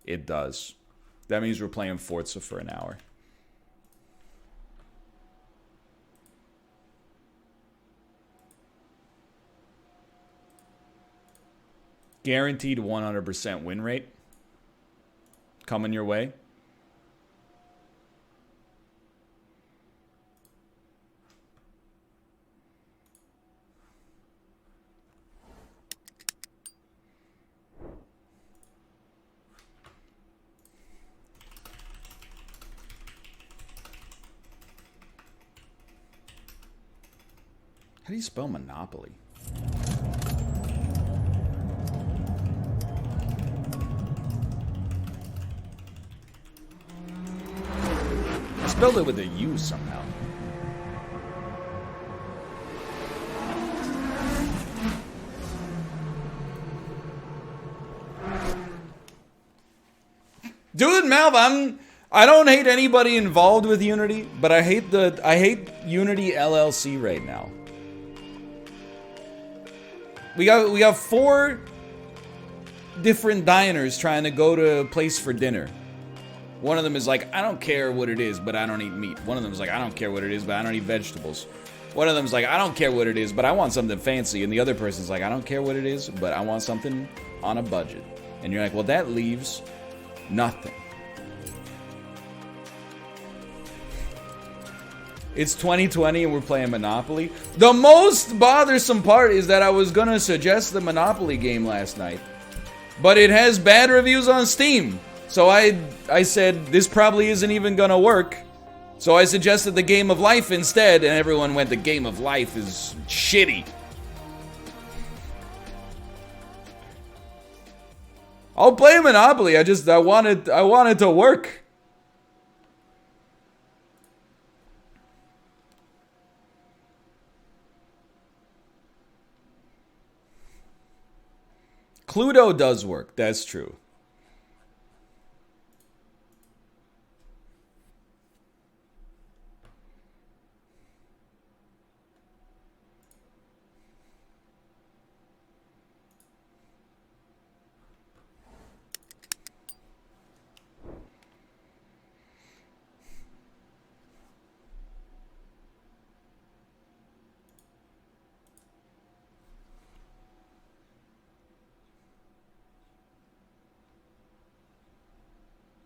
It does. That means we're playing Forza for an hour. Guaranteed 100% win rate coming your way. How do you spell Monopoly? I spelled it with a U somehow. Dude, Malv, I don't hate anybody involved with Unity, but I hate Unity LLC right now. We got 4 different diners trying to go to a place for dinner. One of them is like, I don't care what it is, but I don't eat meat. One of them is like, I don't care what it is, but I don't eat vegetables. One of them is like, I don't care what it is, but I want something fancy. And the other person's like, I don't care what it is, but I want something on a budget. And you're like, well, that leaves nothing. It's 2020 and we're playing Monopoly. The most bothersome part is that I was gonna suggest the Monopoly game last night, but it has bad reviews on Steam. So I said, this probably isn't even gonna work. So I suggested the Game of Life instead, and everyone went, the Game of Life is shitty. I'll play Monopoly, I want it to work. Cluedo does work, that's true.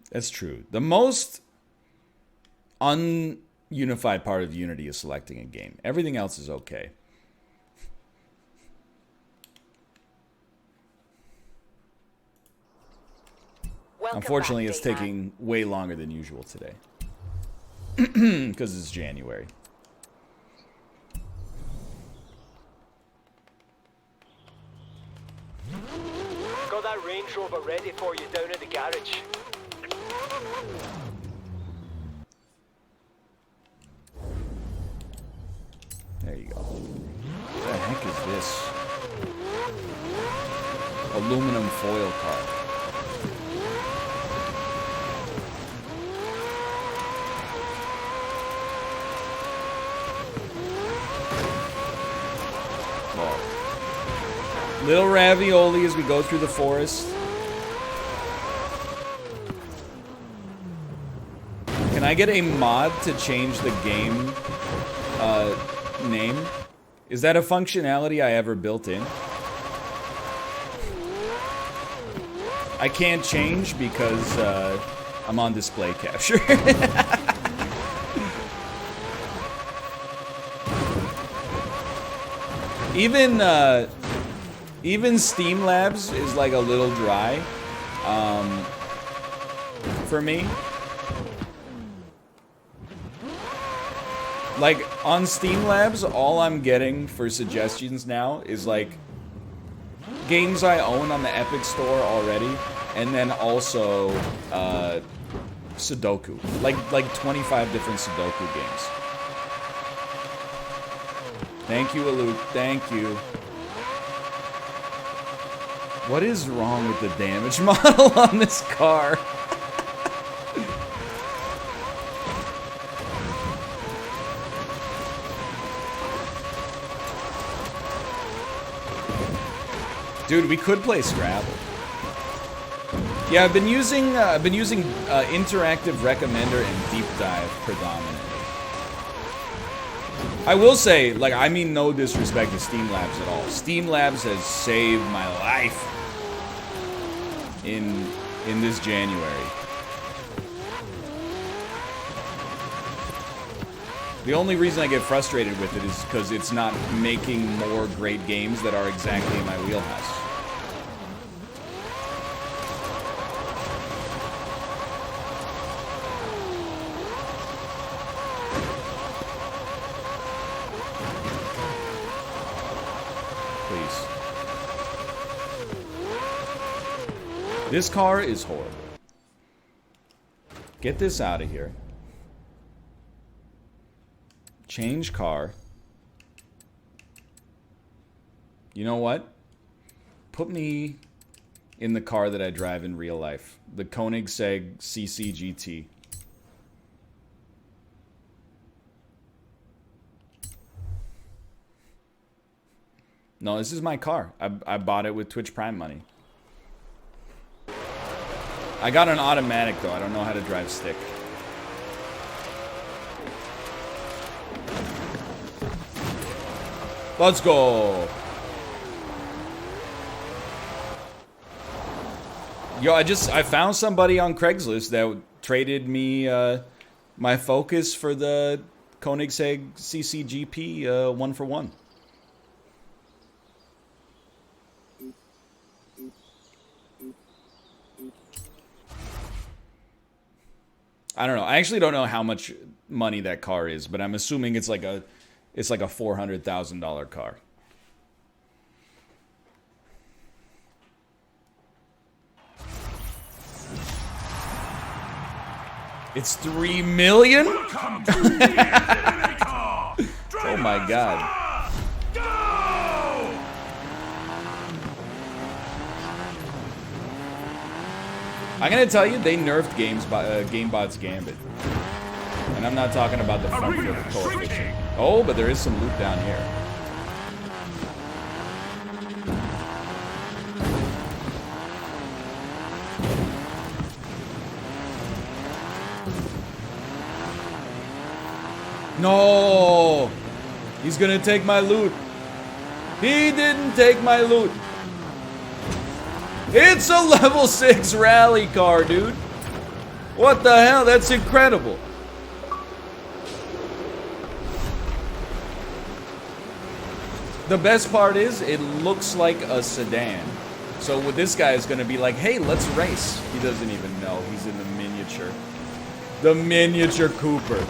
That's true. The most ununified part of Unity is selecting a game. Everything else is okay. Unfortunately, it's taking way longer than usual today. Because it's January. Got that Range Rover ready for you down at the garage. There you go. What the heck is this? Aluminum foil card. Oh. Little ravioli as we go through the forest. Can I get a mod to change the game name? Is that a functionality I ever built in? I can't change because I'm on display capture. Even Steam Labs is like a little dry for me. Like, on Steam Labs, all I'm getting for suggestions now is, like, games I own on the Epic Store already, and then also, Sudoku. Like 25 different Sudoku games. Thank you, Aluk. Thank you. What is wrong with the damage model on this car? Dude, we could play Scrabble. Yeah, I've been using interactive recommender and deep dive predominantly. I will say, like, I mean no disrespect to Steam Labs at all. Steam Labs has saved my life in this January. The only reason I get frustrated with it is because it's not making more great games that are exactly in my wheelhouse. This car is horrible. Get this out of here. Change car. You know what? Put me in the car that I drive in real life. The Koenigsegg CC GT. No, this is my car. I bought it with Twitch Prime money. I got an automatic, though. I don't know how to drive stick. Let's go. Yo, I found somebody on Craigslist that traded me my Focus for the Koenigsegg CCGP 1-for-1. I don't know. I actually don't know how much money that car is, but I'm assuming it's like a $400,000 car. It's $3 million? Oh my god. I'm gonna tell you, they nerfed GameBot's Gambit. And I'm not talking about the front foot coefficient. Oh, but there is some loot down here. No! He's gonna take my loot. He didn't take my loot. It's a level 6 rally car, dude. What the hell? That's incredible. The best part is, it looks like a sedan. So what this guy is going to be like, hey, let's race. He doesn't even know. He's in the miniature. The miniature Cooper.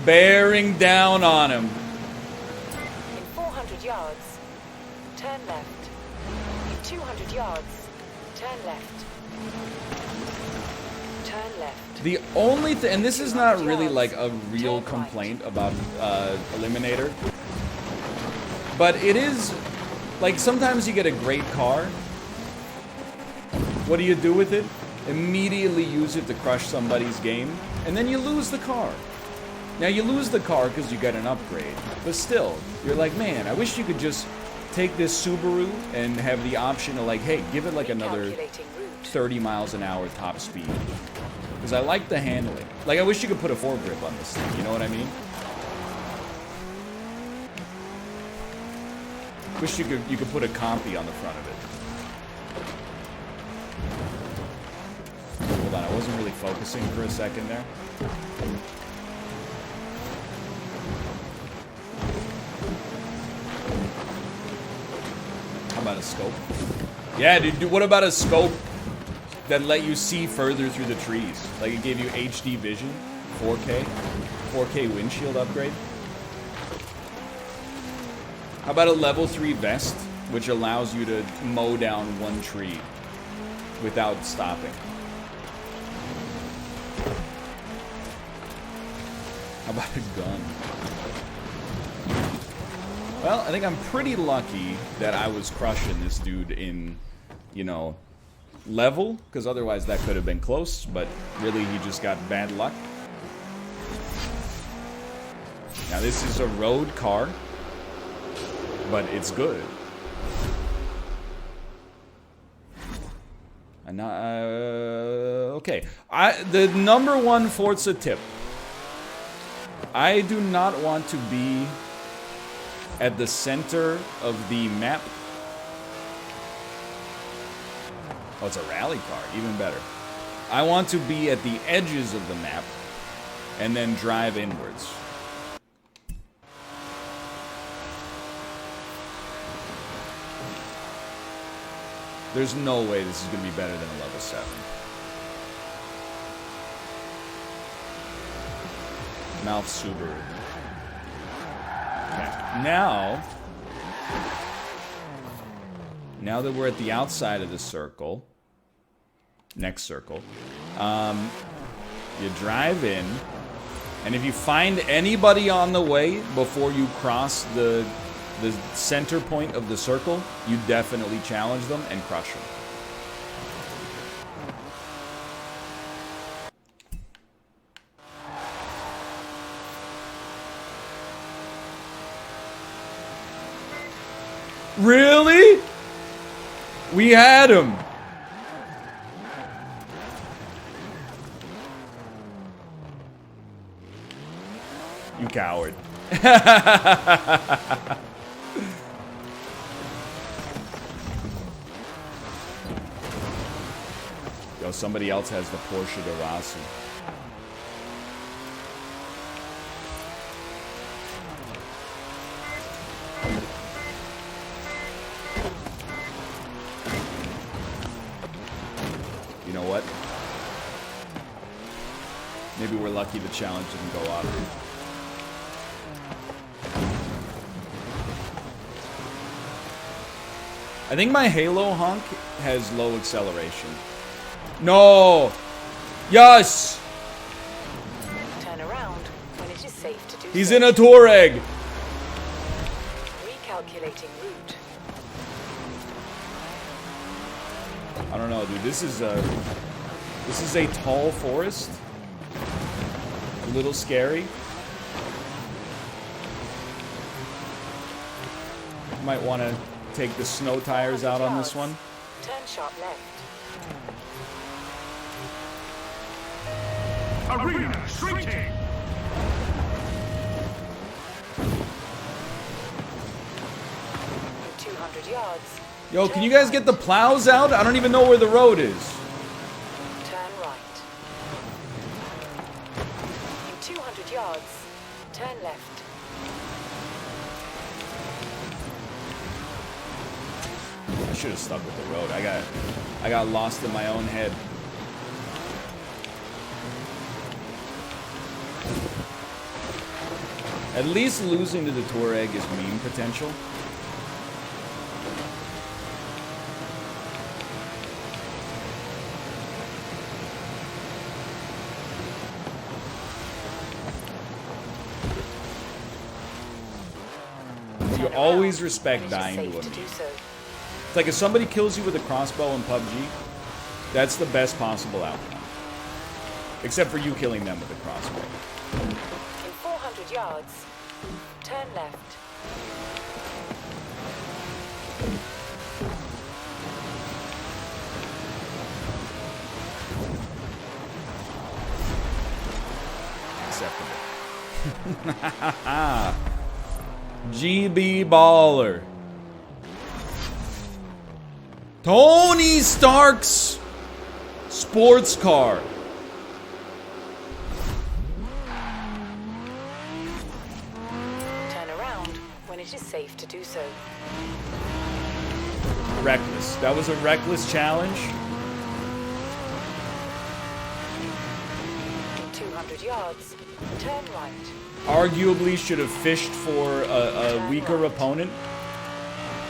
Bearing down on him. In 400 yards, turn left. In 200 yards, turn left. Turn left. The only thing, and this is not really like a real complaint about Eliminator, but it is, like, sometimes you get a great car. What do you do with it? Immediately use it to crush somebody's game, and then you lose the car. Now, you lose the car because you get an upgrade, but still, you're like, man, I wish you could just take this Subaru and have the option to, like, hey, give it like another 30 miles an hour top speed. Because I like the handling. Like, I wish you could put a foregrip on this thing, you know what I mean? Wish you could put a compy on the front of it. Hold on, I wasn't really focusing for a second there. How about a scope? Yeah, dude, what about a scope that let you see further through the trees? Like, it gave you HD vision, 4K windshield upgrade. How about a level 3 vest, which allows you to mow down one tree without stopping? How about a gun? Well, I think I'm pretty lucky that I was crushing this dude in, you know, level, because otherwise that could have been close, but really he just got bad luck. Now this is a road car, but it's good. And okay. The number one Forza tip. I do not want to be at the center of the map. Oh, it's a rally car, even better. I want to be at the edges of the map and then drive inwards. There's no way this is going to be better than a level 7. Mouth Subaru. Okay. Now that we're at the outside of the circle, next circle, you drive in, and if you find anybody on the way before you cross the center point of the circle, you definitely challenge them and crush them. Really? We had him. You coward. Yo, somebody else has the Porsche de Rossi. You know what? Maybe we're lucky the challenge didn't go off. I think my Halo honk has low acceleration. No! Yes! Turn around when it is safe to do He's so. in a Touareg! Recalculating route. I don't know, dude. This is a tall forest. A little scary. Might want to take the snow tires out on this one. Turn sharp left. Arena shrinking! In 200 yards. Yo, can you guys get the plows out? I don't even know where the road is. Turn right. In 200 yards, turn left. I should have stuck with the road. I got lost in my own head. At least losing to the Touareg is meme potential. You always respect dying to a meme. It's like if somebody kills you with a crossbow in PUBG, that's the best possible outcome. Except for you killing them with a crossbow. In 400 yards, turn left. Acceptable. GB Baller. Tony Stark's sports car. Turn around when it is safe to do so. Reckless. That was a reckless challenge. In 200 yards, turn right. Arguably should have fished for a weaker opponent.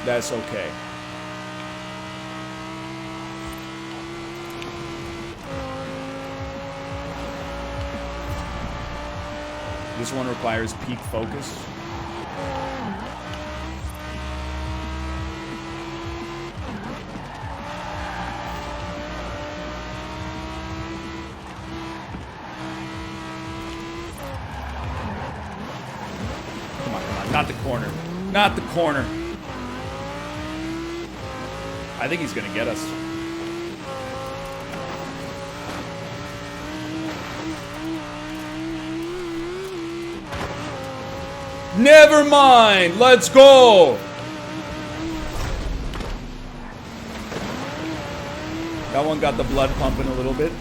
That's okay. This one requires peak focus. come on, come on. Not the corner. Not the corner. I think he's gonna get us. Never mind. Let's go. That one got the blood pumping a little bit.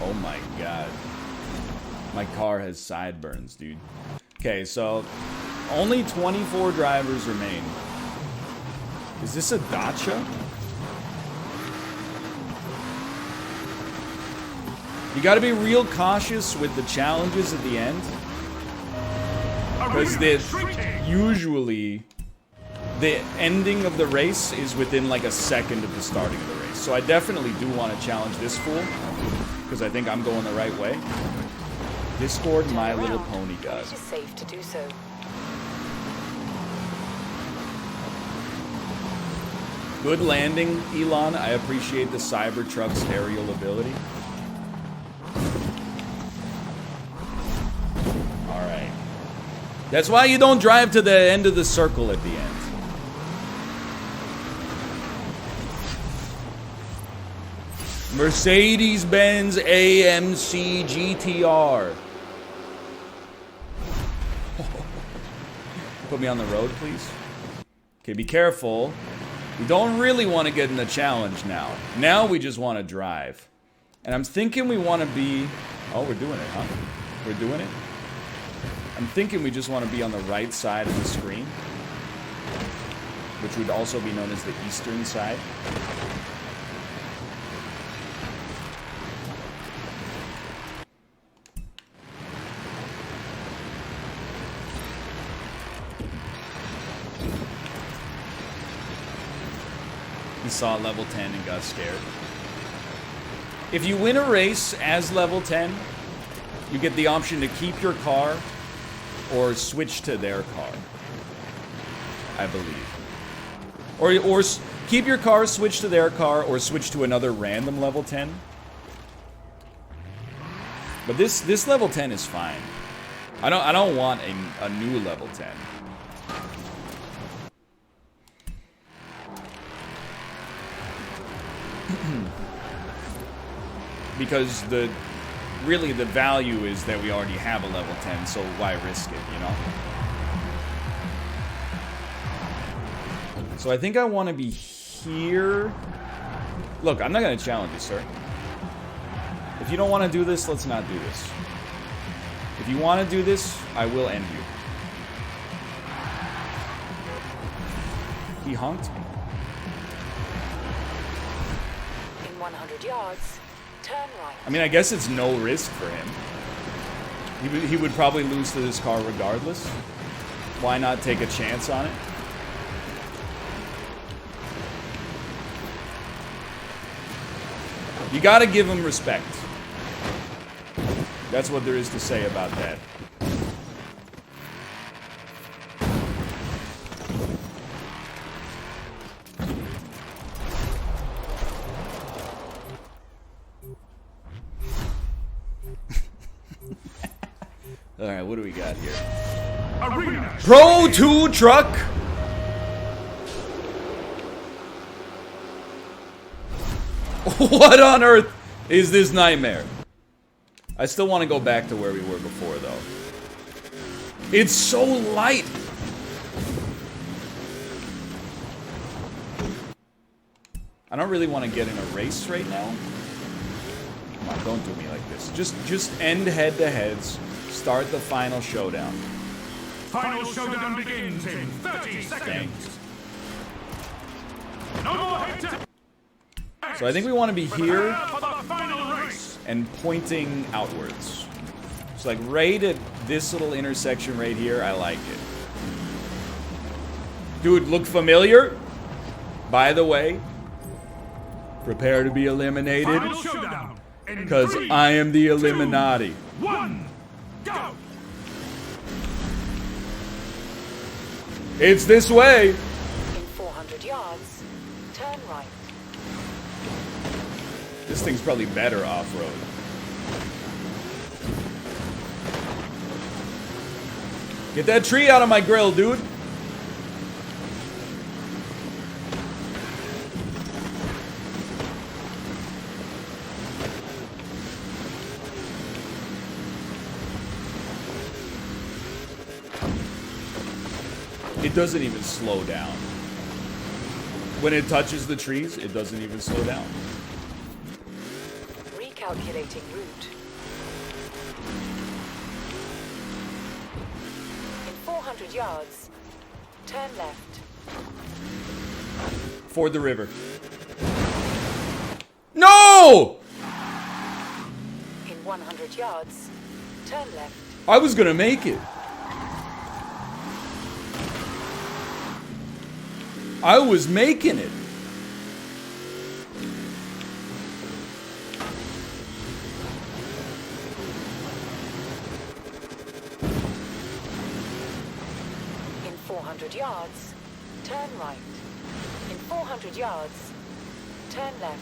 Oh my god. My car has sideburns, dude. Okay, so only 24 drivers remain. Is this a dacha? You gotta be real cautious with the challenges at the end. Because usually the ending of the race is within like a second of the starting of the race. So I definitely do want to challenge this fool. Because I think I'm going the right way. Discord My Little Pony God. It is safe to do so. Good landing, Elon. I appreciate the Cybertruck's aerial ability. Alright. That's why you don't drive to the end of the circle at the end. Mercedes-Benz AMC GTR. Put me on the road, please. Okay, be careful. We don't really want to get in the challenge now. Now we just want to drive. And I'm thinking we want to be... Oh, we're doing it, huh? We're doing it? I'm thinking we just want to be on the right side of the screen. Which would also be known as the eastern side. He saw level 10 and got scared. If you win a race as level 10, you get the option to keep your car or switch to their car, I believe. Or keep your car, switch to their car, or switch to another random level 10. But this level 10 is fine. I don't want a new level 10. Because really the value is that we already have a level 10, so why risk it, you know? So I think I want to be here. Look, I'm not going to challenge you, sir. If you don't want to do this, let's not do this. If you want to do this, I will end you. He honked me. In 100 yards, turn right. I mean, I guess it's no risk for him. He would probably lose to this car regardless. Why not take a chance on it? You gotta give him respect. That's what there is to say about that. Alright, what do we got here? Arena. Pro 2 truck! What on earth is this nightmare? I still want to go back to where we were before, though. It's so light! I don't really want to get in a race right now. Come on, don't do me like this. Just end head-to-heads. Start the final showdown. Final showdown begins in 30 seconds. No more head-to-head. So I think we want to be here For the final race. and pointing outwards. It's like right at this little intersection right here. I like it. Dude, look familiar? By the way, prepare to be eliminated, Final showdown. in because 3, I am the 2, Illuminati. 1, go. It's this way. In 400 yards. This thing's probably better off-road. Get that tree out of my grill, dude. It doesn't even slow down. When it touches the trees, it doesn't even slow down. Recalculating route. In 400 yards, turn left. Ford the river. No! In 100 yards, turn left. I was gonna make it. I was making it. In 400 yards, turn right. In 400 yards, turn left.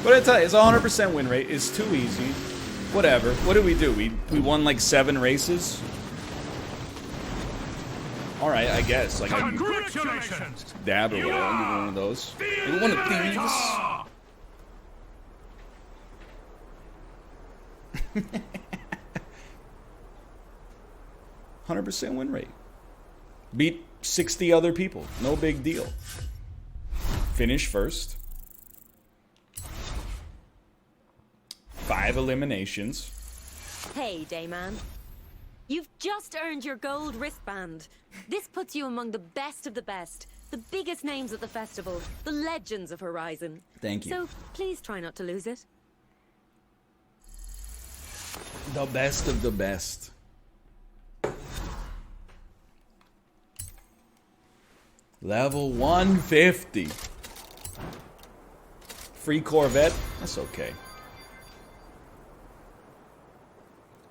But I tell you, it's a 100% win rate. It's too easy. Whatever. What did we do? We won like 7 races. All right, I guess. Like, Congratulations! dab or whatever. I'll give one of those. Maybe one of these. 100% win rate. Beat 60 other people. No big deal. Finish first. 5 eliminations. Hey, Dayman. You've just earned your gold wristband. This puts you among the best of the best. The biggest names at the festival. The legends of Horizon. Thank you. So, please try not to lose it. The best of the best. Level 150. Free Corvette? That's okay.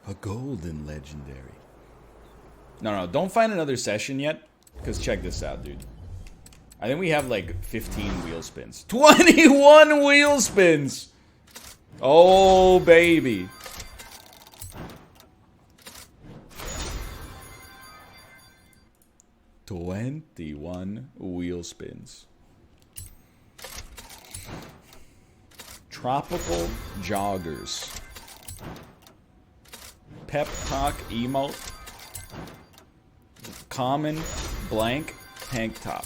A golden legendary. No, don't find another session yet. Because check this out, dude. I think we have like 15 wheel spins. 21 wheel spins! Oh, baby. "21 wheel spins. Tropical joggers. Pep talk emote. Common blank tank top.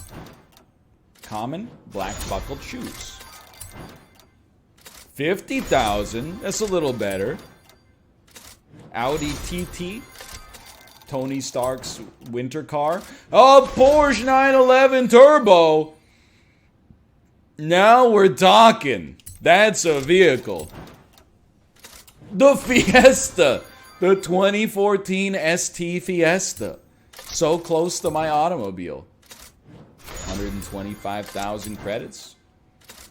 Common black buckled shoes. 50,000. That's a little better. Audi TT. Tony Stark's winter car. A Porsche 911 Turbo. Now we're talking. That's a vehicle. The Fiesta. The 2014 ST Fiesta. So close to my automobile. 125,000 credits.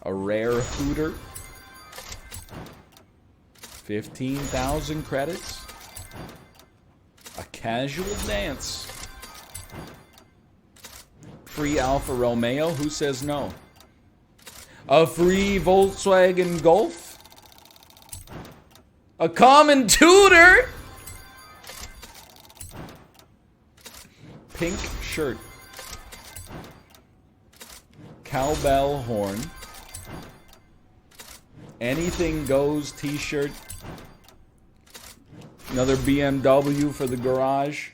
A rare Hooter. 15,000 credits. A casual dance. Free Alfa Romeo. Who says no? A free Volkswagen Golf. A common tutor. Pink shirt. Cowbell horn. Anything goes t-shirt. Another BMW for the garage.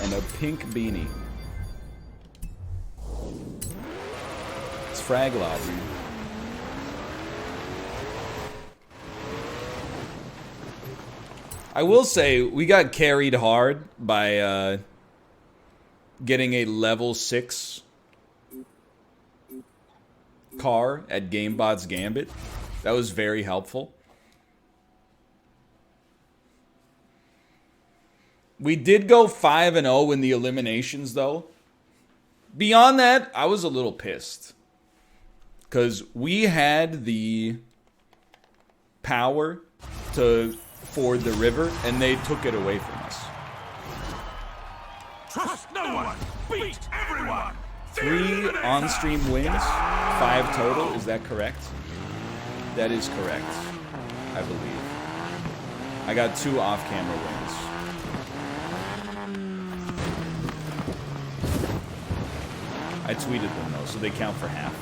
And a pink beanie. It's Frag Lobby. I will say, we got carried hard by getting a level 6 car at GameBot's Gambit. That was very helpful. We did go 5-0 in the eliminations, though. Beyond that, I was a little pissed. Because we had the power to ford the river, and they took it away from us. Trust no one! Beat everyone! 3 on-stream wins, 5 total. Is that correct? That is correct, I believe. I got 2 off-camera wins. I tweeted them though, so they count for half.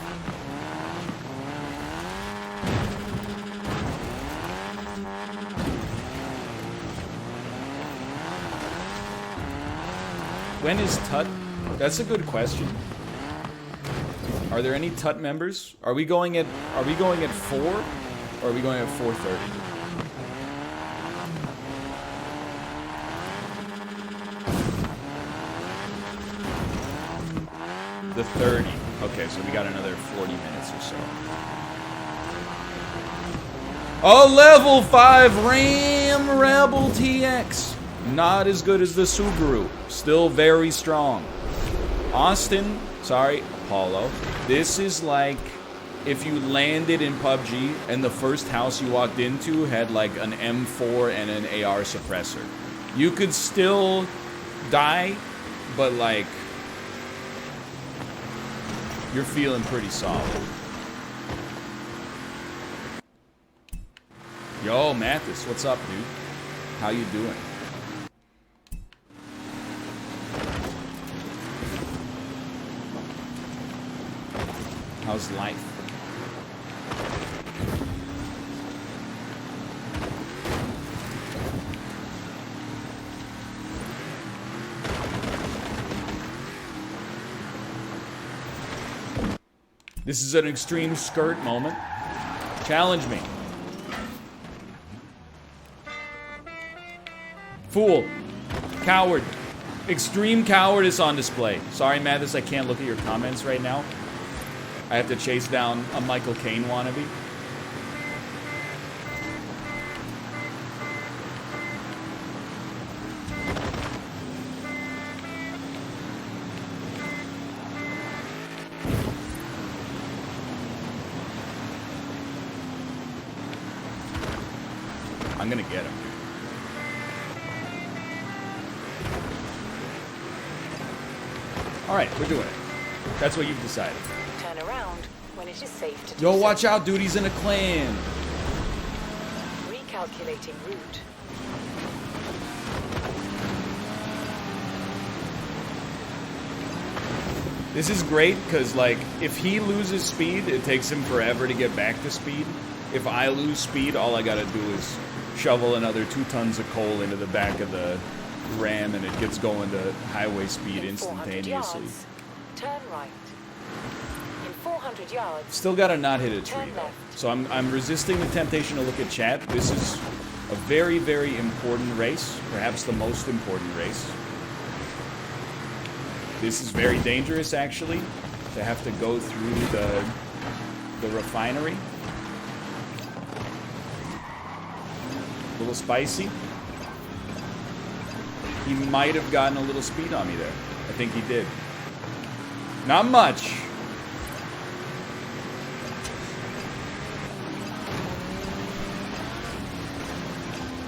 When is Tut? That's a good question. Are there any Tut members? Are we going at 4 or are we going at 4:30? The 30. Okay, so we got another 40 minutes or so. A level 5 Ram Rebel TX. Not as good as the Subaru. Still very strong. Austin, sorry, Apollo. This is like if you landed in PUBG and the first house you walked into had like an M4 and an AR suppressor. You could still die, but like you're feeling pretty solid. Yo, Mathis, what's up, dude? How you doing? How's life? This is an extreme skirt moment. Challenge me. Fool. Coward. Extreme cowardice on display. Sorry, Mathis, I can't look at your comments right now. I have to chase down a Michael Caine wannabe. I'm gonna get him. All right, we're doing it. That's what you've decided. Turn around when it is safe to do Yo, so. watch out, dude. He's in a clan. Recalculating route. This is great because, like, if he loses speed, it takes him forever to get back to speed. If I lose speed, all I gotta do is shovel another 2 tons of coal into the back of the ram and it gets going to highway speed In 400 instantaneously. yards, turn right. In 400 yards, Still gotta not hit a tree turn though. left. So I'm resisting the temptation to look at chat. This is a very, very important race. Perhaps the most important race. This is very dangerous, actually, to have to go through the refinery. A little spicy. He might have gotten a little speed on me there. I think he did. Not much.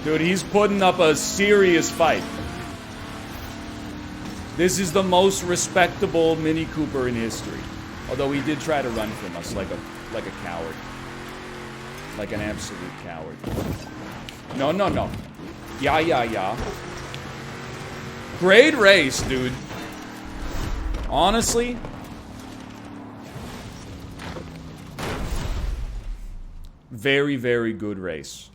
Dude, he's putting up a serious fight. This is the most respectable Mini Cooper in history. Although he did try to run from us like a coward. Like an absolute coward. No, no, no. Yeah, yeah, yeah. Great race, dude. Honestly. Very, very good race.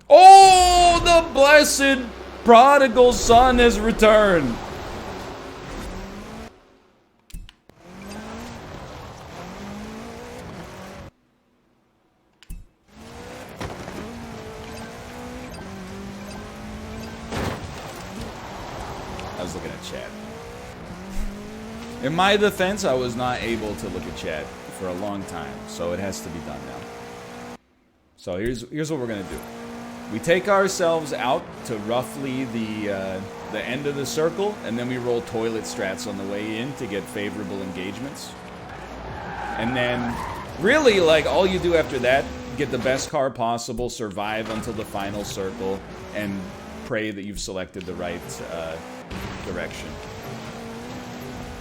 Oh, the blessed prodigal son has returned. I was looking at chat. In my defense, I was not able to look at chat for a long time, so it has to be done now. So here's what we're gonna do. We take ourselves out to roughly the end of the circle, and then we roll toilet strats on the way in to get favorable engagements. And then, really, like, all you do after that, get the best car possible, survive until the final circle, and pray that you've selected the right direction.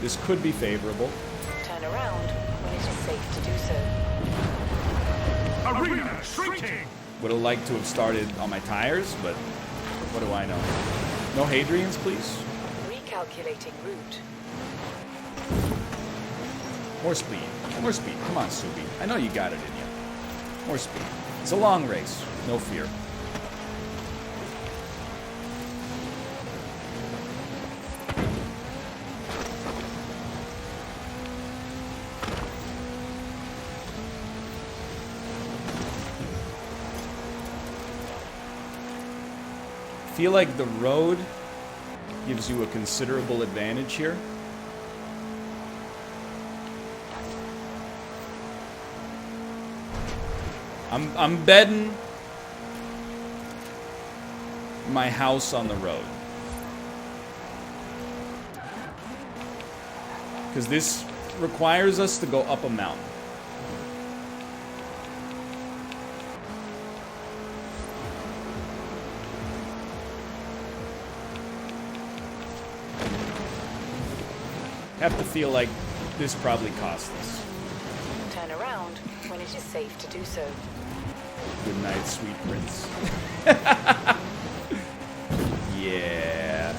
This could be favorable. Turn around when it is safe to do so. Arena shrinking. Would have liked to have started on my tires, but what do I know? No Hadrians, please. Recalculating route. More speed. More speed. Come on, Subi. I know you got it in you. More speed. It's a long race. No fear. I feel like the road gives you a considerable advantage here. I'm betting my house on the road. Because this requires us to go up a mountain. Have to feel like this probably cost us. Turn around when it is safe to do so. Good night, sweet prince. Yeah.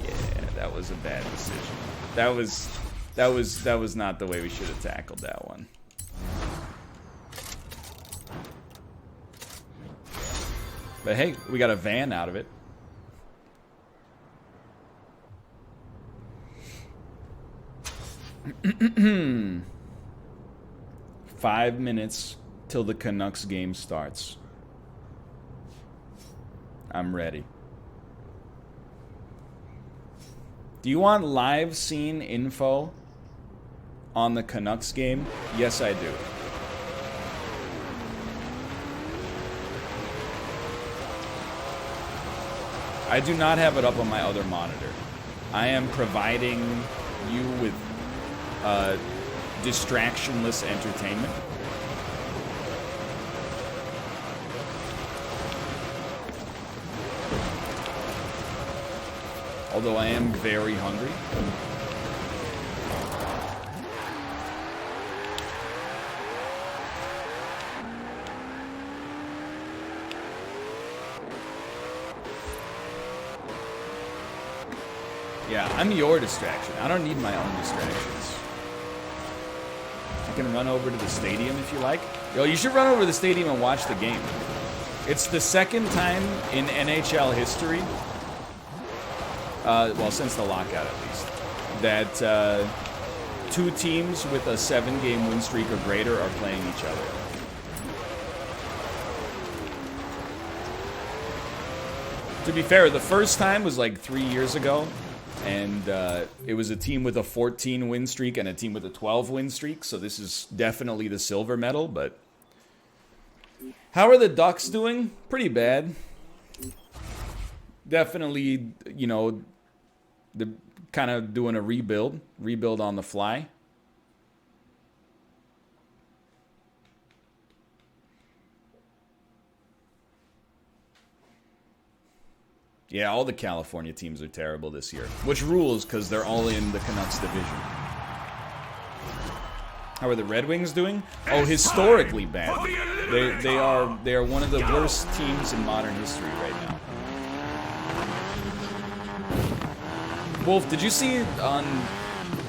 Yeah, that was a bad decision. That was not the way we should have tackled that one. But hey, we got a van out of it. Hmm. 5 minutes till the Canucks game starts. I'm ready. Do you want live scene info on the Canucks game? Yes, I do. I do not have it up on my other monitor. I am providing you with distractionless entertainment. Although I am very hungry. Yeah, I'm your distraction. I don't need my own distractions. You can run over to the stadium if you like. Yo, you should run over to the stadium and watch the game. It's the second time in NHL history, well, since the lockout at least, that two teams with a 7-game win streak or greater are playing each other. To be fair, the first time was like 3 years ago. And it was a team with a 14 win streak and a team with a 12 win streak. So this is definitely the silver medal. But how are the Ducks doing? Pretty bad. Definitely, you know, they're kind of doing a rebuild on the fly. Yeah, all the California teams are terrible this year. Which rules, because they're all in the Canucks division. How are the Red Wings doing? Oh, historically bad. They are one of the worst teams in modern history right now. Wolf, did you see on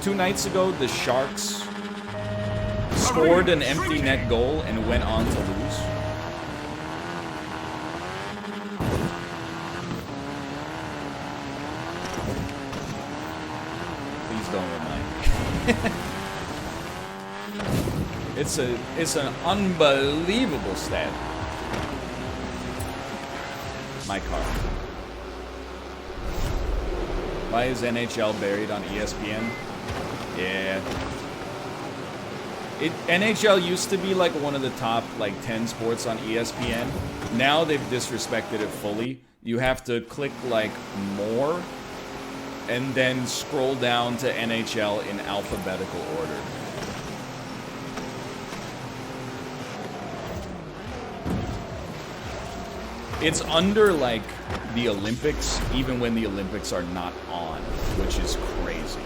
2 nights ago the Sharks scored an empty net goal and went on to lose? It's an unbelievable stat. My car. Why is NHL buried on ESPN? Yeah. NHL used to be like one of the top like 10 sports on ESPN. Now they've disrespected it fully. You have to click like more and then scroll down to NHL in alphabetical order. It's under, like, the Olympics, even when the Olympics are not on, which is crazy.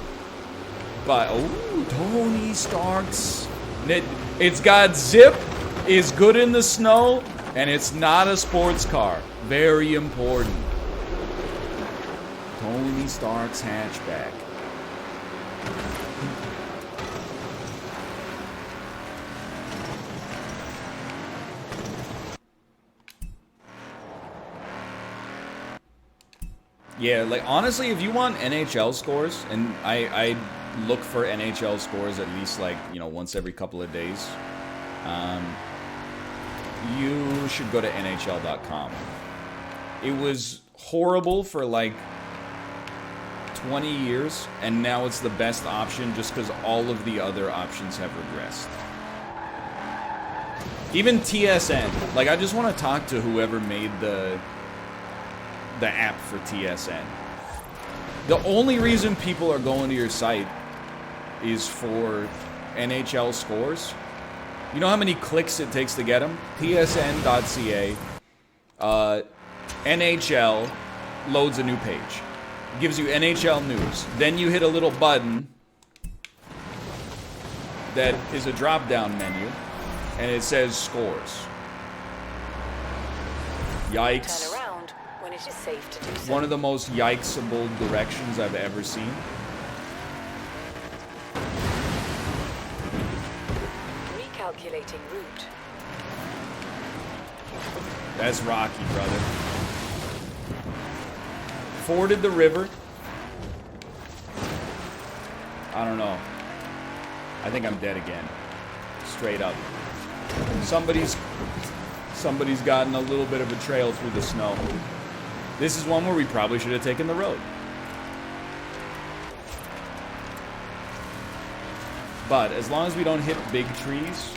But, oh, Tony Stark's... It's got zip, is good in the snow, and it's not a sports car. Very important. Tony Stark's hatchback. Yeah, like, honestly, if you want NHL scores, and I look for NHL scores at least, like, you know, once every couple of days, you should go to NHL.com. It was horrible for, like, 20 years, and now it's the best option just because all of the other options have regressed. Even TSN. Like, I just want to talk to whoever made the app for TSN. The only reason people are going to your site is for NHL scores. You know how many clicks it takes to get them? TSN.ca. NHL loads a new page. Gives you NHL news. Then you hit a little button that is a drop-down menu, and it says scores. Yikes. Turn around when it is safe to do so. One of the most yikesable directions I've ever seen. Recalculating route. That's rocky, brother. Forded the river. I don't know. I think I'm dead again. Straight up. Somebody's gotten a little bit of a trail through the snow. This is one where we probably should have taken the road. But as long as we don't hit big trees.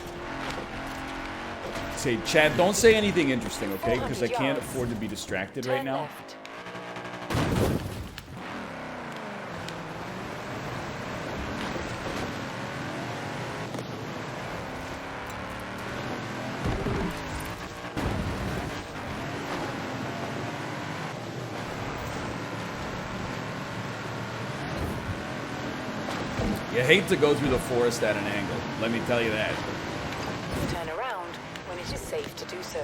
Say, Chad, don't say anything interesting, okay? Because I can't afford to be distracted right now. Left. You hate to go through the forest at an angle. Let me tell you that. Turn around when it is safe to do so.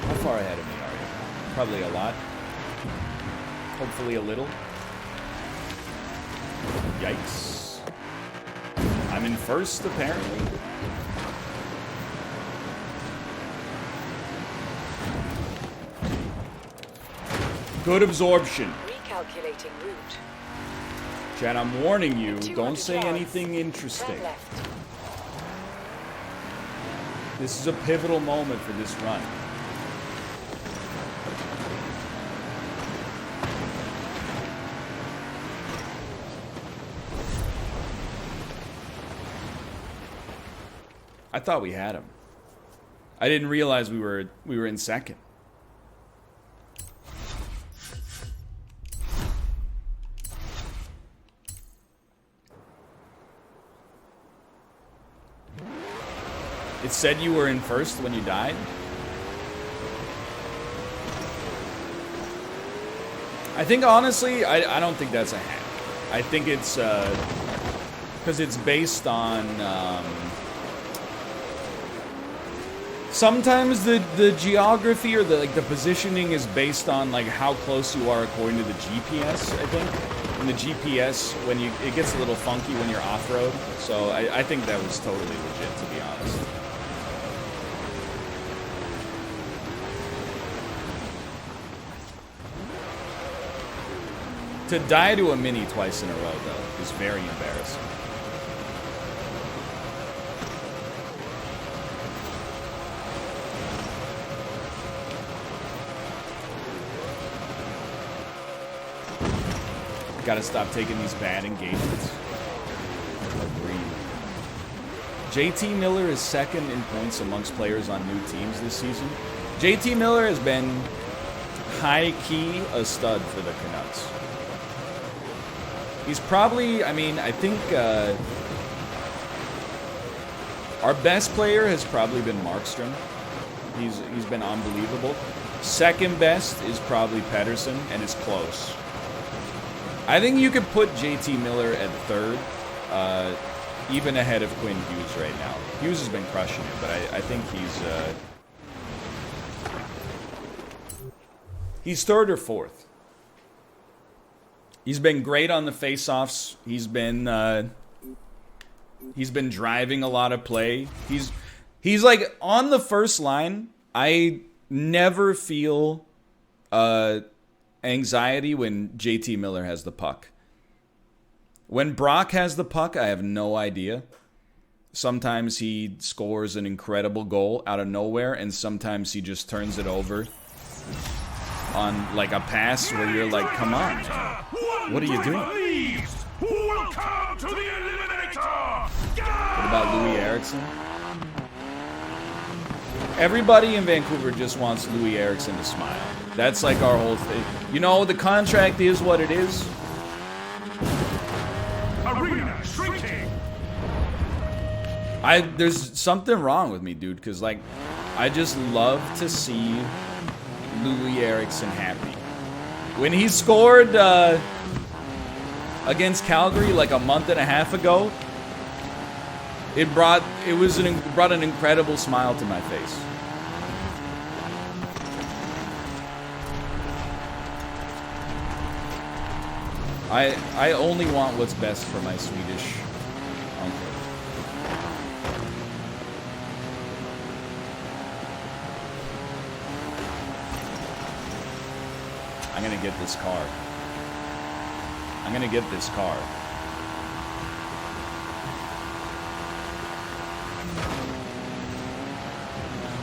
How far ahead of me are you? Probably a lot. Hopefully a little. Yikes. I'm in first, apparently. Good absorption. Recalculating route. Chad, I'm warning you, 200 don't say yards. anything interesting. Turn left. This is a pivotal moment for this run. I thought we had him. I didn't realize we were in second. It said you were in first when you died? I think, honestly, I don't think that's a hack. I think it's, because it's based on, sometimes the geography or the positioning is based on, like, how close you are according to the GPS, I think. And the GPS, it gets a little funky when you're off-road. So I think that was totally legit, to be honest. To die to a Mini twice in a row, though, is very embarrassing. Gotta stop taking these bad engagements. Agreed. JT Miller is second in points amongst players on new teams this season. JT Miller has been high-key a stud for the Canucks. He's probably, I mean, I think Our best player has probably been Markstrom. He's been unbelievable. Second best is probably Pedersen, and it's close. I think you could put JT Miller at third, even ahead of Quinn Hughes right now. Hughes has been crushing it, but I think he's third or fourth. He's been great on the faceoffs. He's been driving a lot of play. He's like on the first line. I never feel anxiety when JT Miller has the puck. When Brock has the puck, I have no idea. Sometimes he scores an incredible goal out of nowhere, and sometimes he just turns it over on like a pass where you're like, come on, what are you doing? Welcome to the Eliminator! What about Louis Eriksson? Everybody in Vancouver just wants Louis Eriksson to smile. That's like our whole thing. You know, the contract is what it is. Arena shrinking. There's something wrong with me, dude, because like I just love to see Louis Eriksson happy. When he scored against Calgary like a month and a half ago, it brought an incredible smile to my face. I only want what's best for my Swedish uncle. I'm gonna get this car. I'm gonna get this car.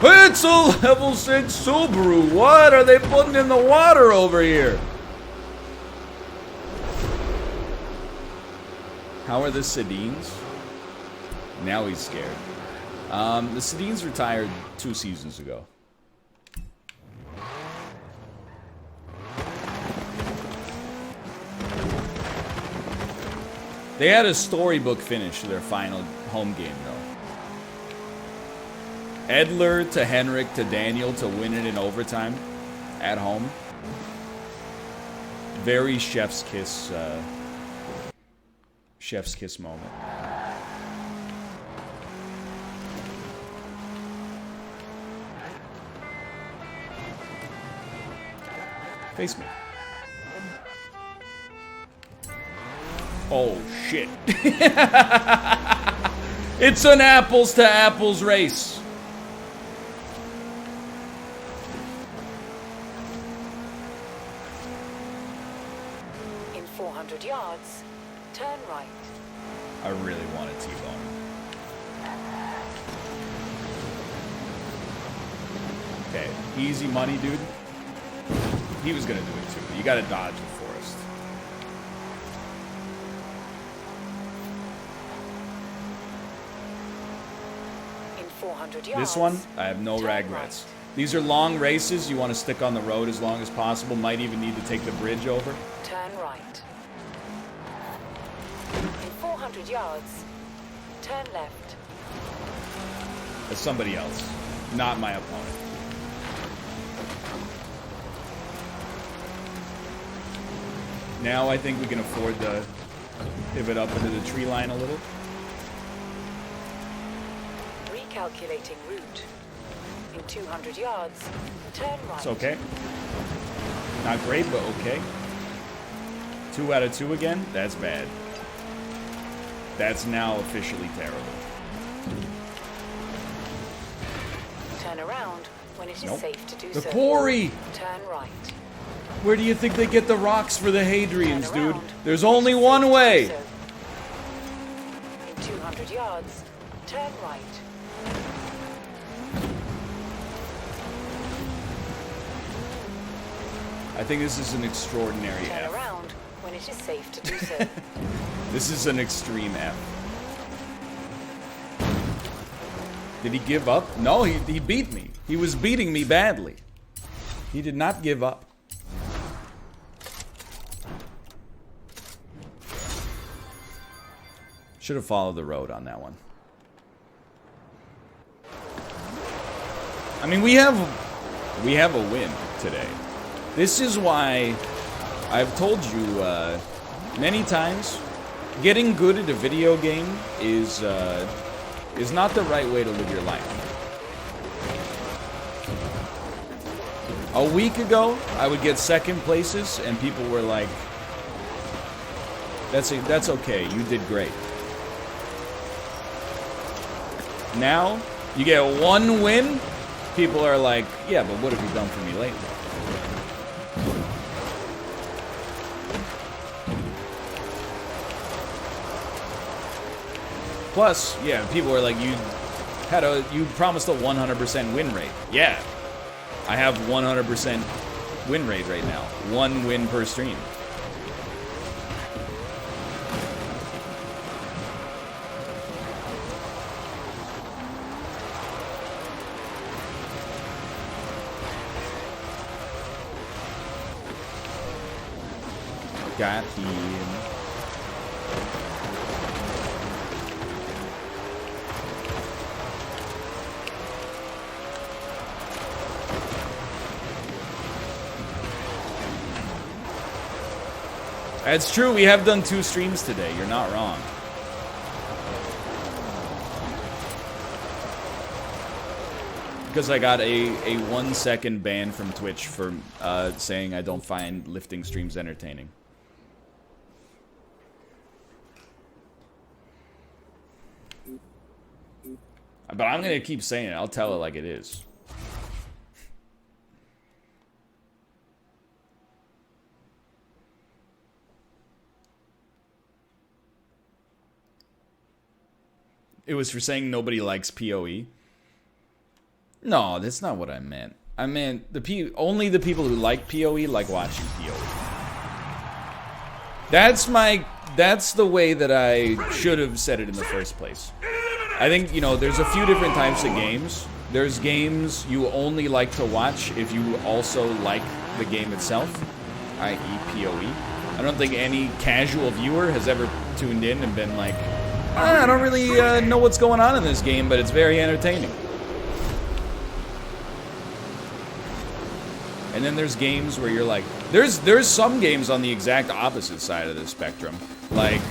It's a level 6 Subaru. What are they putting in the water over here? How are the Sedins? Now he's scared. The Sedins retired 2 seasons ago. They had a storybook finish to their final home game, though. Edler to Henrik to Daniel to win it in overtime at home. Very chef's kiss moment. Face me. Oh, shit. It's an apples to apples race. In 400 yards, turn right. I really wanted T-bone. Okay, easy money, dude. He was gonna do it too. You gotta dodge the forest. In 400 yards. This one, I have no regrets. Right. These are long races. You want to stick on the road as long as possible. Might even need to take the bridge over. Turn right. In 400 yards, turn left. That's somebody else, not my opponent. Now I think we can afford to pivot up into the tree line a little. Recalculating route. In 200 yards, turn right. It's okay. Not great, but okay. 2 out of 2 again? That's bad. That's now officially terrible. Turn around when it is Nope. safe to do The so. quarry! Turn right. Where do you think they get the rocks for the Hadrians, Turn dude? around There's when it only is one safe to way. do so. In 200 yards, turn right. I think this is an extraordinary Turn F. around when it is safe to do so. This is an extreme F. Did he give up? No, he beat me. He was beating me badly. He did not give up. Should have followed the road on that one. I mean, we have a win today. This is why I've told you many times, getting good at a video game is not the right way to live your life. A week ago, I would get second places, and people were like, "That's okay. You did great." Now, you get one win, people are like, "Yeah, but what have you done for me lately?" Plus, yeah, people are like, you promised a 100% win rate. Yeah. I have 100% win rate right now. 1 win per stream. Got him. That's true, we have done 2 streams today. You're not wrong. Because I got a 1-second ban from Twitch for saying I don't find lifting streams entertaining. But I'm gonna keep saying it. I'll tell it like it is. It was for saying nobody likes PoE. No, that's not what I meant. I meant only the people who like PoE like watching PoE. That's the way that I should have said it in the first place. I think, you know, there's a few different types of games. There's games you only like to watch if you also like the game itself, i.e. PoE. I don't think any casual viewer has ever tuned in and been like, I don't really know what's going on in this game, but it's very entertaining. And then there's games where you're like, there's some games on the exact opposite side of the spectrum. Like,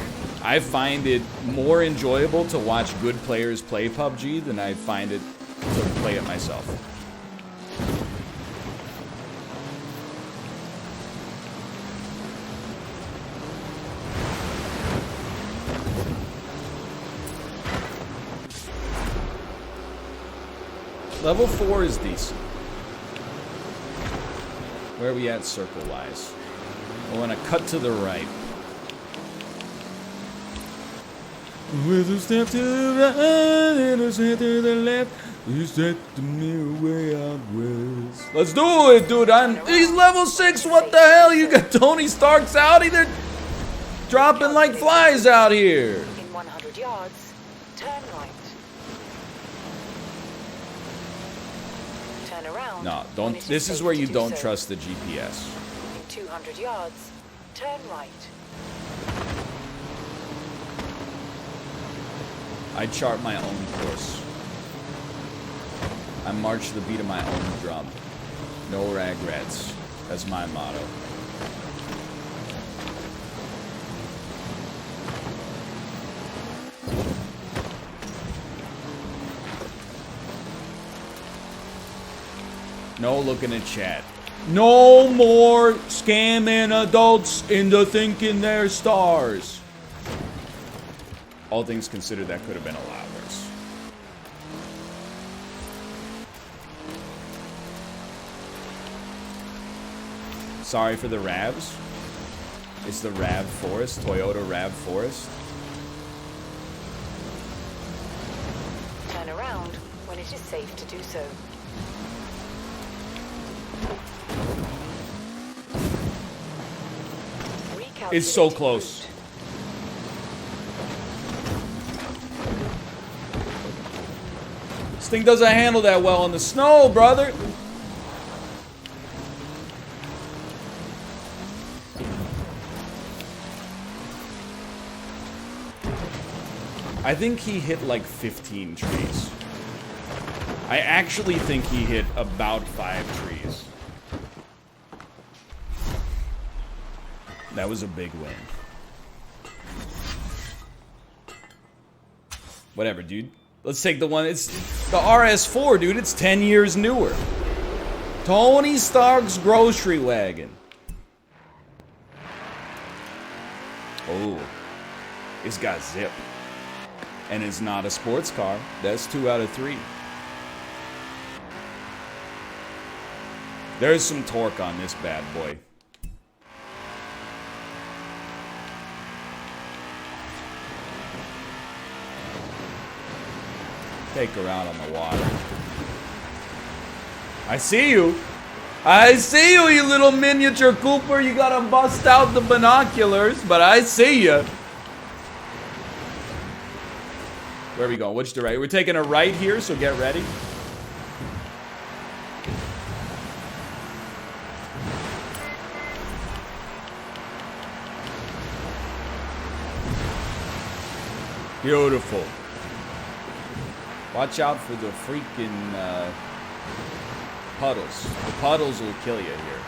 I find it more enjoyable to watch good players play PUBG than I find it to play it myself. Level 4 is decent. Where are we at circle-wise? I want to cut to the right. With a step to the right and a step to the left, you set the mirror way out west. Let's do it, dude. He's level 6. What the hell? You got Tony Stark's out? They're dropping like flies out here. In 100 yards, turn right. Turn around. No, don't. This is where you don't trust the GPS. In 200 yards, turn right. I chart my own course. I march to the beat of my own drum. No regrets. That's my motto. No looking at chat. No more scamming adults into thinking they're stars. All things considered, that could have been a lot worse. Sorry for the Ravs. It's the Rav Forest, Toyota Rav Forest. Turn around when it is safe to do so. It's so close. This thing doesn't handle that well in the snow, brother. I think he hit like 15 trees. I actually think he hit about 5 trees. That was a big win. Whatever, dude. Let's take the one. It's the RS4, dude. It's 10 years newer. Tony Stark's grocery wagon. Oh. It's got zip. And it's not a sports car. That's 2 out of 3. There's some torque on this bad boy. Take her out on the water. I see you. I see you, you little miniature Cooper. You gotta bust out the binoculars, but I see you. Where are we going? Which direction? We're taking a right here, so get ready. Beautiful. Watch out for the freaking puddles. The puddles will kill you here.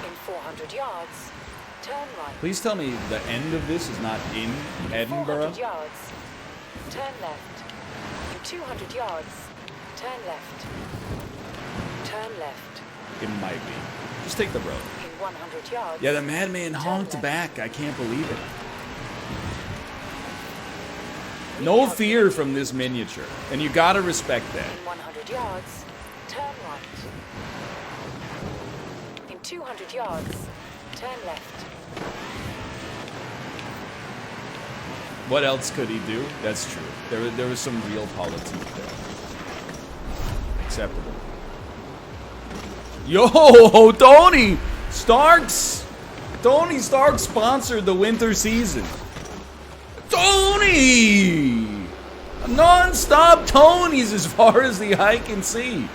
In 400 yards, turn right. Please tell me the end of this is not in Edinburgh. 400 yards, turn left. In 200 yards, turn left. Turn left. It might be. Just take the road. In 100 yards. Yeah, the madman honked back. I can't believe it. No fear from this miniature. And you gotta respect that. In 100 yards, turn right. In 200 yards, turn left. What else could he do? That's true. There was some real politics there. Acceptable. Yo, Tony Stark's. Tony Stark sponsored the winter season. Tony! Non-stop Tonys as far as the eye can see.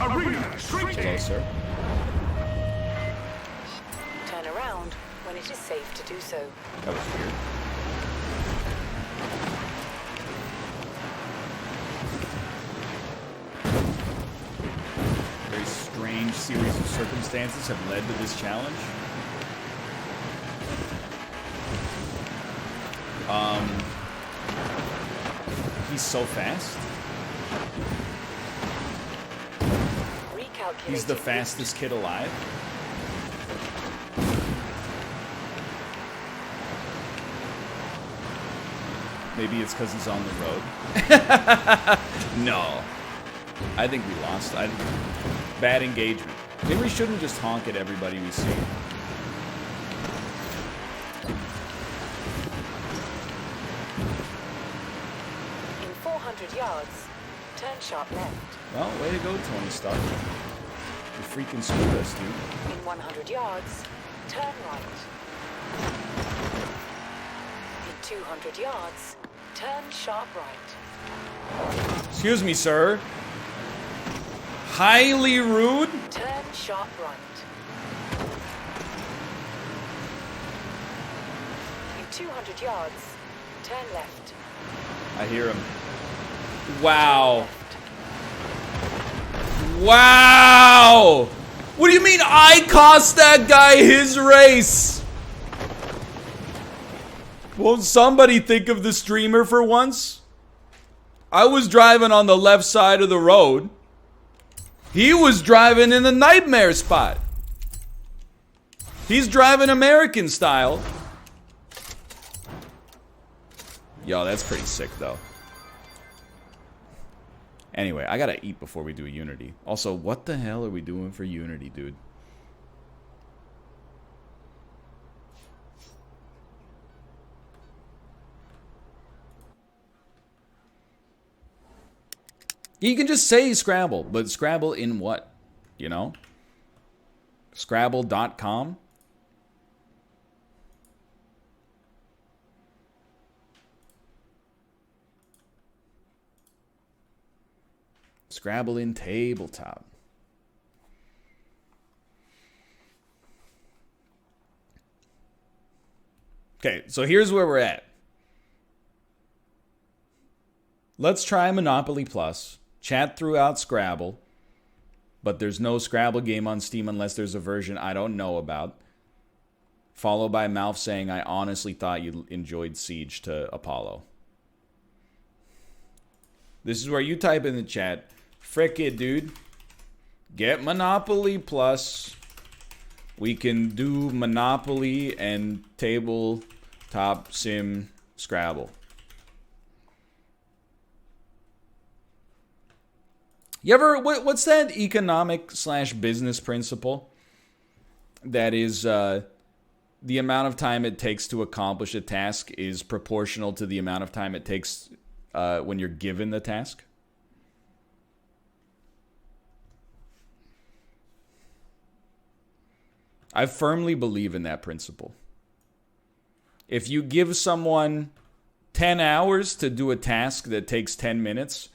Arena shrinking. Closer. Turn around when it is safe to do so. That was weird. Very strange series of circumstances have led to this challenge. He's so fast. He's the fastest kid alive. Maybe it's because he's on the road. No. I think we lost. Bad engagement. Maybe we shouldn't just honk at everybody we see. In 400 yards, turn sharp left. Well, way to go, Tony Stark. You freaking screwed us, dude. In 100 yards, turn right. In 200 yards, turn sharp right. Excuse me, sir. Highly rude. Turn sharp right. In 200 yards, turn left. I hear him. Wow. Wow! What do you mean I cost that guy his race? Won't somebody think of the streamer for once? I was driving on the left side of the road. He was driving in the nightmare spot. He's driving American style. Yo, that's pretty sick though. Anyway, I gotta eat before we do Unity. Also, what the hell are we doing for Unity, dude? You can just say Scrabble, but Scrabble in what? You know? Scrabble.com? Scrabble in tabletop. Okay, so here's where we're at. Let's try Monopoly Plus. Chat throughout Scrabble. But there's no Scrabble game on Steam unless there's a version I don't know about. Followed by Malf saying, I honestly thought you enjoyed Siege to Apollo. This is where you type in the chat, frick it, dude. Get Monopoly Plus. We can do Monopoly and tabletop sim Scrabble. You ever, what's that economic / business principle? That is, the amount of time it takes to accomplish a task is proportional to the amount of time it takes when you're given the task. I firmly believe in that principle. If you give someone 10 hours to do a task that takes 10 minutes,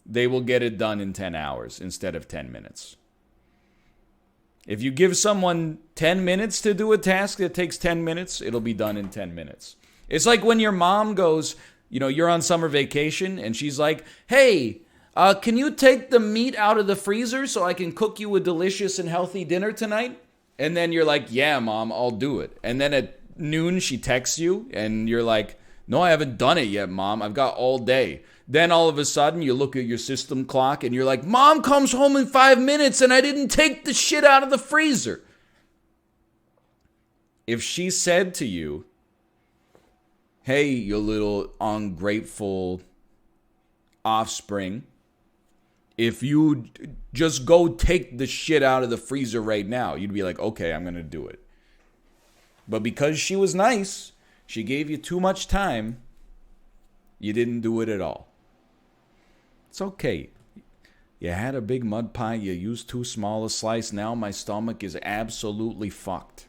they will get it done in 10 hours instead of 10 minutes. If you give someone 10 minutes to do a task that takes 10 minutes, it'll be done in 10 minutes. It's like when your mom goes, you know, you're on summer vacation and she's like, hey, can you take the meat out of the freezer so I can cook you a delicious and healthy dinner tonight? And then you're like, yeah, Mom, I'll do it. And then at noon, she texts you and you're like, no, I haven't done it yet, Mom. I've got all day. Then all of a sudden, you look at your system clock and you're like, Mom comes home in 5 minutes and I didn't take the shit out of the freezer. If she said to you, hey, you little ungrateful offspring, if you just go take the shit out of the freezer right now, you'd be like, okay, I'm going to do it. But because she was nice, she gave you too much time, you didn't do it at all. It's okay. You had a big mud pie, you used too small a slice, now my stomach is absolutely fucked.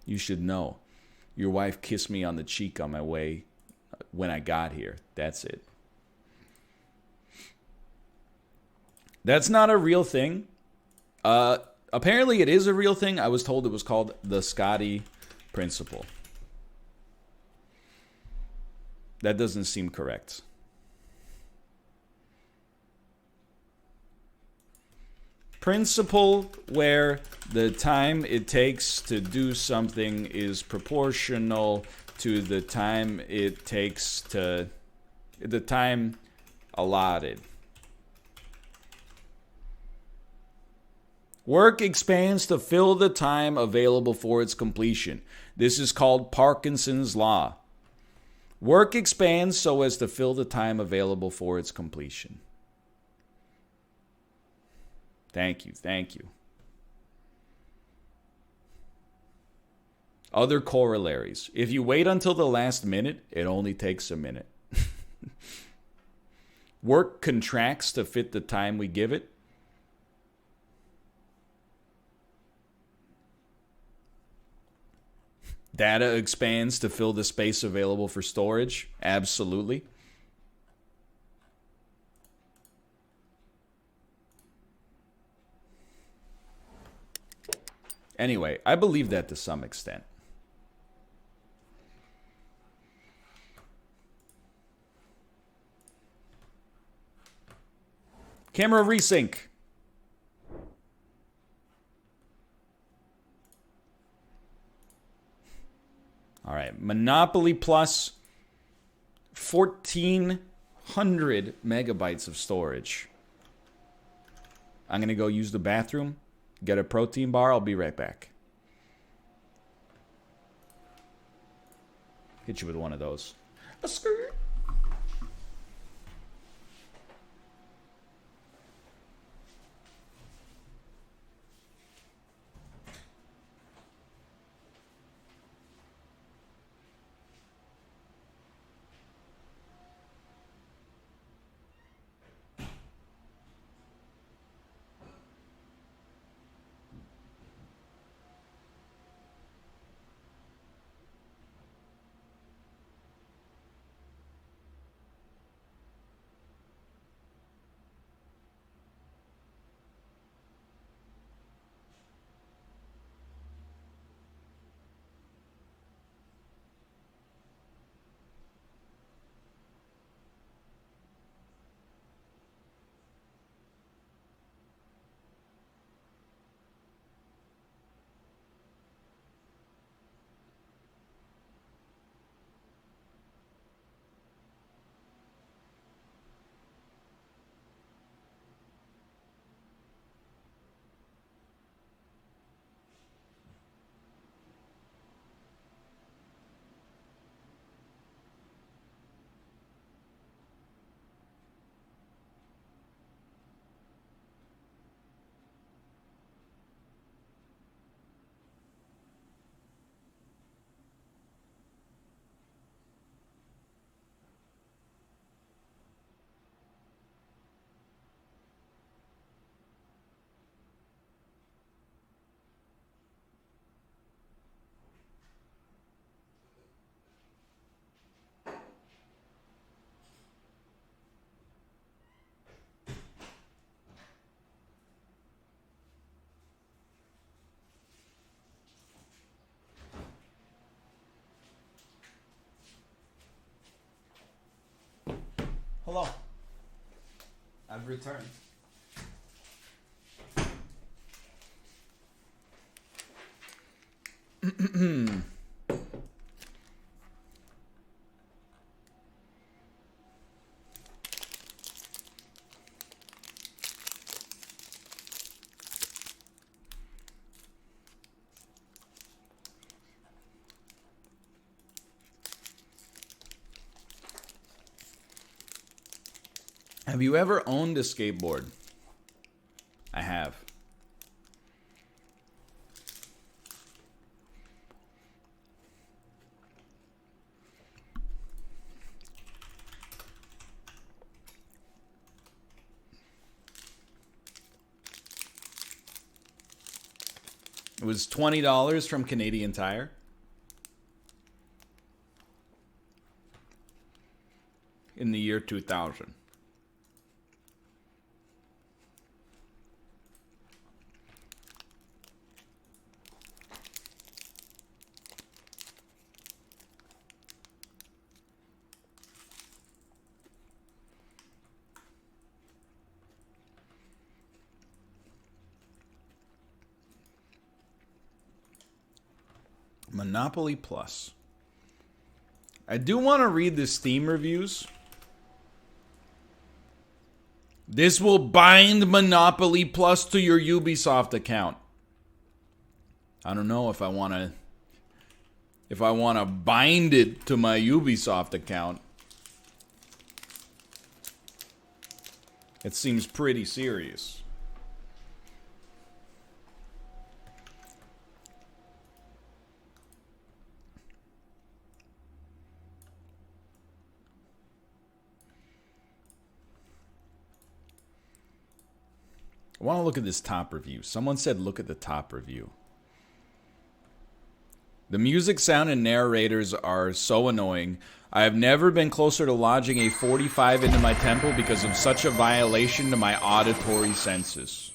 You should know. Your wife kissed me on the cheek on my way when I got here. That's it. That's not a real thing. Apparently it is a real thing. I was told it was called the Scotty principle. That doesn't seem correct. Principle where the time it takes to do something is proportional to the time it takes to... the time allotted. Work expands to fill the time available for its completion. This is called Parkinson's Law. Work expands so as to fill the time available for its completion. Thank you, thank you. Other corollaries. If you wait until the last minute, it only takes a minute. Work contracts to fit the time we give it. Data expands to fill the space available for storage. Absolutely. Anyway, I believe that to some extent. Camera resync. All right, Monopoly Plus, 1,400 megabytes of storage. I'm going to go use the bathroom, get a protein bar. I'll be right back. Hit you with one of those. A skirt. Hello. I've returned. Have you ever owned a skateboard? I have. It was $20 from Canadian Tire. In the year 2000. Monopoly Plus. I do want to read the Steam reviews. This will bind Monopoly Plus to your Ubisoft account. I don't know if I want to bind it to my Ubisoft account. It seems pretty serious. I want to look at this top review. Someone said look at the top review. The music, sound, and narrators are so annoying. I have never been closer to lodging a 45 into my temple because of such a violation to my auditory senses.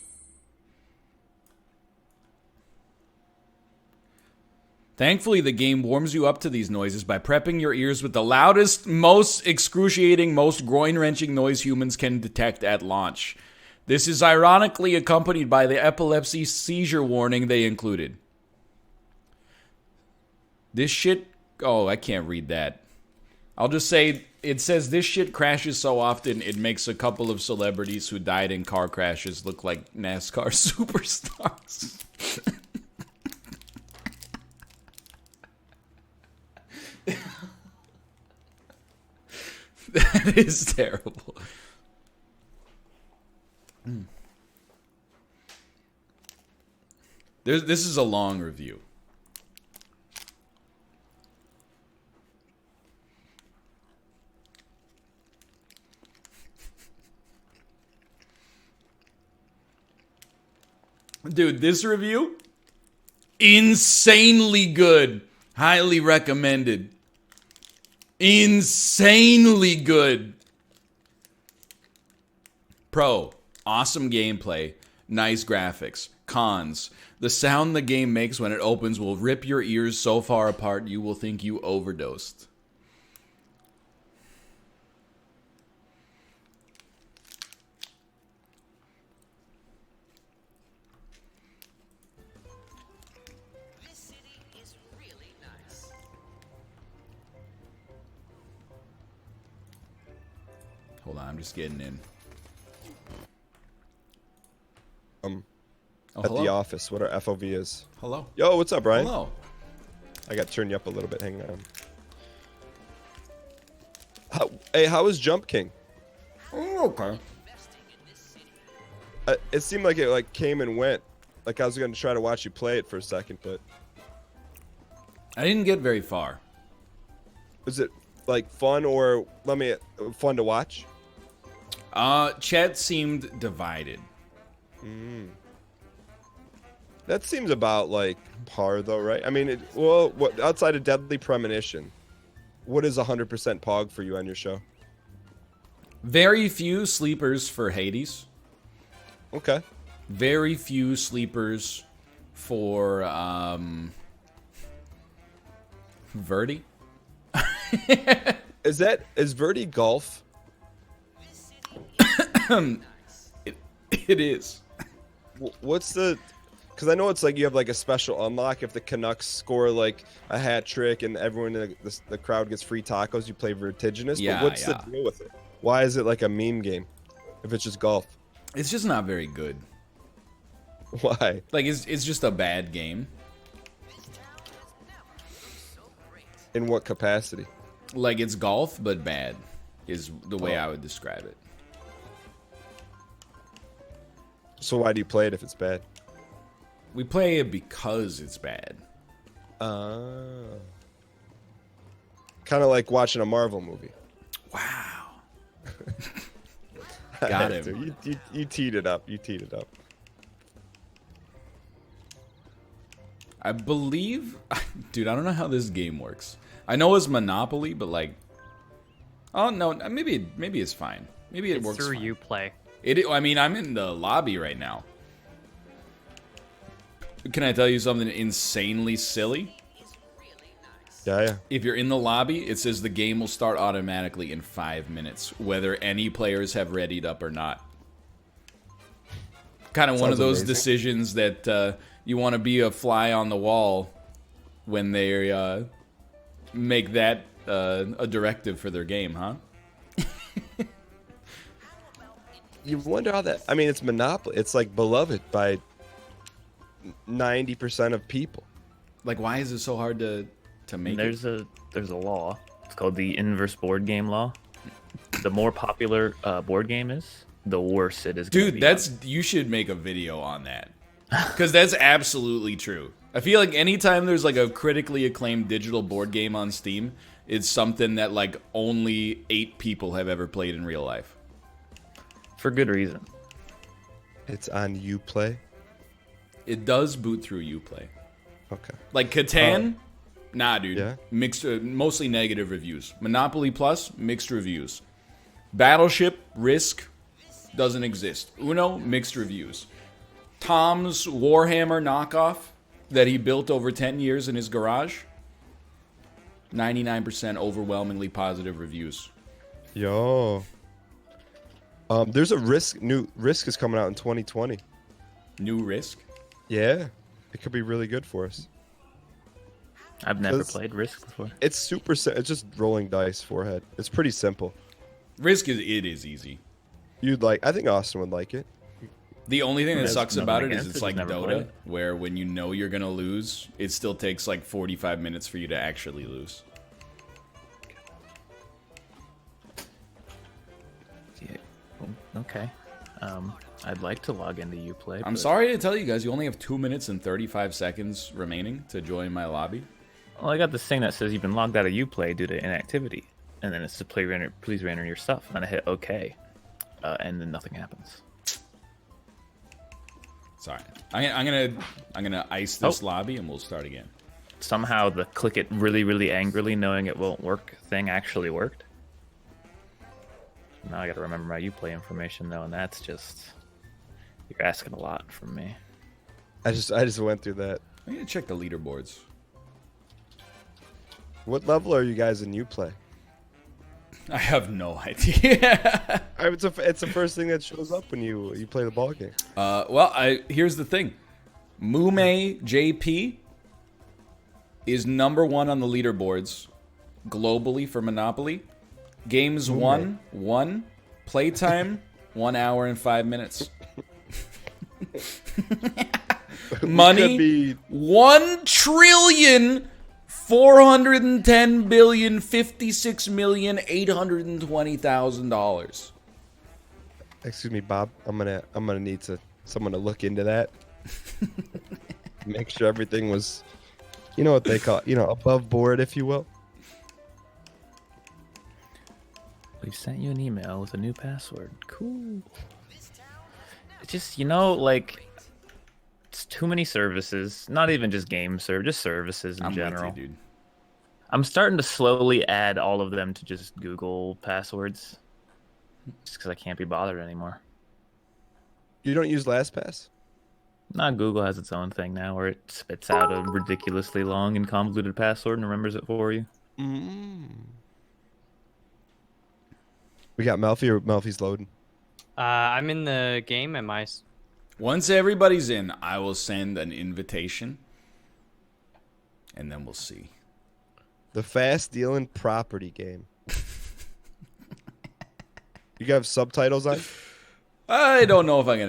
Thankfully, the game warms you up to these noises by prepping your ears with the loudest, most excruciating, most groin-wrenching noise humans can detect at launch. This is ironically accompanied by the epilepsy seizure warning they included. This shit... Oh, I can't read that. I'll just say, it says this shit crashes so often it makes a couple of celebrities who died in car crashes look like NASCAR superstars. That is terrible. This is a long review. Dude, this review, insanely good. Highly recommended. Insanely good. Pro, awesome gameplay, nice graphics. Cons, the sound the game makes when it opens will rip your ears so far apart you will think you overdosed. This city is really nice. Hold on, I'm just getting in. Oh, At hello? the office, what our FOV is. Hello. Yo, what's up, Brian? Hello. I got to turn you up a little bit. Hang on. How was Jump King? Oh, okay. It seemed like it came and went. Like I was going to try to watch you play it for a second, but I didn't get very far. was it like fun or fun to watch? Chet seemed divided. That seems about like par though, right? I mean, what outside of Deadly Premonition, what is 100% Pog for you on your show? Very few sleepers for Hades. Okay. Very few sleepers for Verdi. Is Verdi golf? It is. What's the? Because I know it's like you have like a special unlock if the Canucks score like a hat trick and everyone in the crowd gets free tacos. You play vertiginous. Yeah, but what's yeah. the deal with it? Why is it like a meme game? If it's just golf, It's just not very good. why? Like it's just a bad game. In what capacity? Like it's golf, but bad is the way I would describe it. So why do you play it if it's bad? We play it because it's bad. Kind of like watching a Marvel movie. Wow. Got Hector, him. You teed it up. You teed it up. I believe, dude, I don't know how this game works. I know it's Monopoly, but like, oh no, maybe it's fine. Maybe it It's works through fine. Uplay. I mean, I'm in the lobby right now. Can I tell you something insanely silly? Yeah. If you're in the lobby, it says the game will start automatically in 5 minutes, whether any players have readied up or not. Kind of one of Sounds those amazing. decisions that you want to be a fly on the wall when they make that a directive for their game, huh? You wonder how that. I mean, it's Monopoly. It's like beloved by 90% of people. Like, why is it so hard to make it? There's a law. It's called the inverse board game law. The more popular board game is, the worse it is. Gonna Dude, be you should make a video on that. Because that's absolutely true. I feel like anytime there's like a critically acclaimed digital board game on Steam, it's something that like only 8 people have ever played in real life. for good reason. It's on Uplay. It does boot through Uplay. Okay. Like Catan, nah, dude. Yeah? Mixed, mostly negative reviews. Monopoly Plus, mixed reviews. Battleship, Risk, doesn't exist. Uno, mixed reviews. Tom's Warhammer knockoff that he built over 10 years in his garage, 99% overwhelmingly positive reviews. Yo. There's a new Risk is coming out in 2020. New Risk? Yeah. It could be really good for us. I've never That's- played Risk before. It's super it's just rolling dice forehead. It's pretty simple. Risk is easy. I think Austin would like it. The only thing that There's sucks nothing about it is against it's it, like just never played Dota, it. where when you know you're gonna lose, it still takes like 45 minutes for you to actually lose. Yeah. Okay. I'd like to log into Uplay. I'm but- sorry to tell you guys, you only have 2 minutes and 35 seconds remaining to join my lobby. Well, I got this thing that says you've been logged out of Uplay due to inactivity, and then it's to please re-enter your stuff. And then I hit OK, and then nothing happens. Sorry, I'm gonna ice this lobby and we'll start again. Somehow the click it really, really angrily, knowing it won't work thing actually worked. Now I got to remember my Uplay information though, and that's just you're asking a lot from me. I just went through that. I'm gonna check the leaderboards. What level are you guys in Uplay? I have no idea. It's the first thing that shows up when you play the ball game. Well, here's the thing. Mume JP is #1 on the leaderboards globally for Monopoly. Games won, 1. Playtime, 1 hour and 5 minutes. Money, Could be $1,410,056,820,000. Excuse me, Bob. I'm gonna need someone to look into that. Make sure everything was, you know what they call, above board, if you will. We've sent you an email with a new password. Cool. It's just, like, it's too many services. Not even just game just services in I'm general. with you, dude. I'm starting to slowly add all of them to just Google passwords. Just because I can't be bothered anymore. You don't use LastPass? Nah, Google has its own thing now where it spits out a ridiculously long and convoluted password and remembers it for you. We got Melfi, or Melfi's loading? I'm in the game. Am I? Once everybody's in, I will send an invitation, and then we'll see. The fast dealing property game. You have subtitles on? I don't know if I'm gonna